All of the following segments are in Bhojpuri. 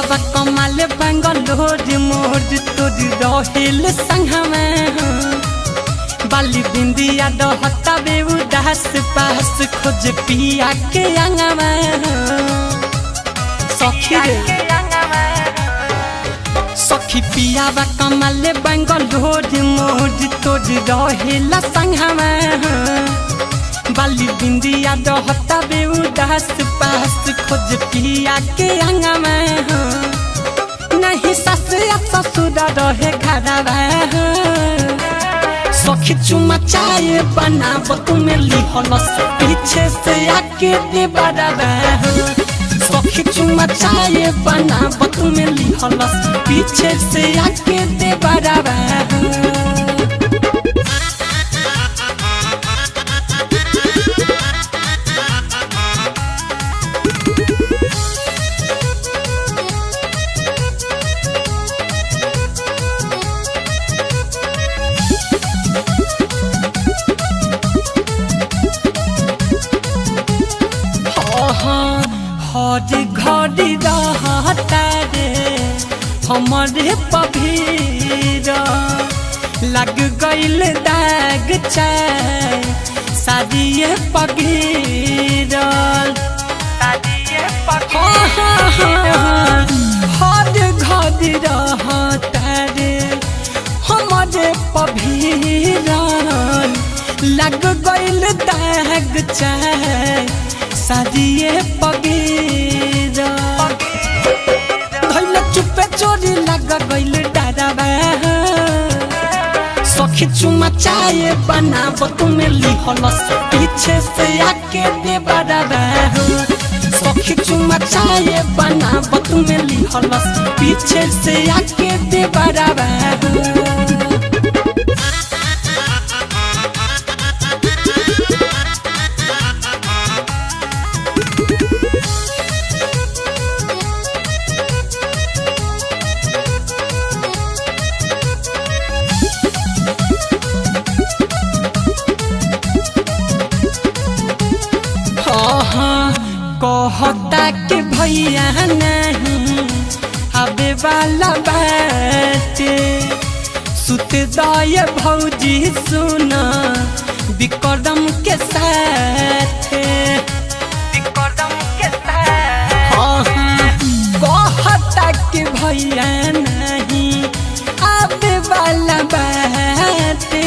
पियावा कमाले बेंगलोर मोर तोर रहेल संगमे बाली बिंदिया डहता बे उदास पास खोज पिया के अंगमा सखी रे सखी पियावा कमाले बेंगलोर मोर तोर रहेल संगमे बाली बिंदिया डहता बे उदास पास खोज पिया के अंगमा नहीं सस ससुर रहे घरवा सखी चुमा चाय बनाब तुम्हें लिहलस पीछे से आके दे बराबा सखी चुमा चाय बनाब तुम्हें लिहलस पीछे से आके दे बराबा हर घड़ी रहता रे हमारे पभीर लग गईल दाग चाय शादिये पगीर हर घड़ी रहता रे हमारे पभीर लग गईल दाग चाय शादिये पगीर धैल चुपे चोरी लग गईल डरावा सखी चुमा चाय बनाब तुम्हें लिहलस पीछे से आके दे बराबा सखी चुमा चाय बनाब तुम्हें लिहलस पीछे से आके दे बराबा कहता के भैया नहीं आबे वाला बाटे सुत दाय भौजी सुना विक्रम के साथ कहता के भैया नहीं आबे वाला बाटे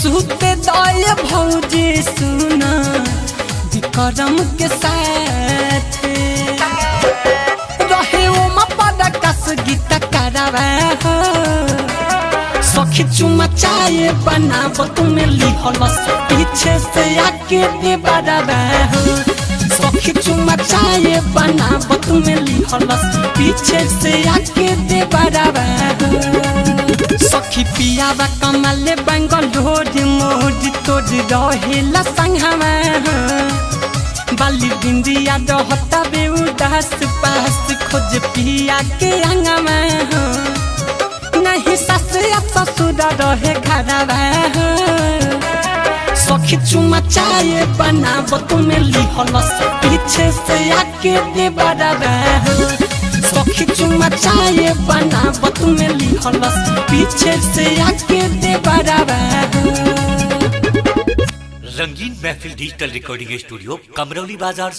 सुत दाय भौजी सुना विक्रम के साथ रहे ओमा पदकस गीत करावा सखी चुमा चाय बनाब तुम्हें लिहलस पीछे से आके दे बराबा सखी चुमा चाय बनाब तुम्हें लिहलस पीछे से आके दे बराबा सखी पियावा कमाले बेंगलोर मोर तोर रहेला संगमा बाली बिंदिया डहता बे उदास पास खोज पिया के अंगमा नहीं सस ससुर रहे घरवा सखी चुमा चाय बनाब तुम्हें लिहलस पीछे से आके दे बराबा सखी चुमा चाय बनाब तुम्हें लिहलस पीछे से आके दे बराबा रंगीन महफिल डिजिटल रिकॉर्डिंग स्टूडियो कमरौली बाजार।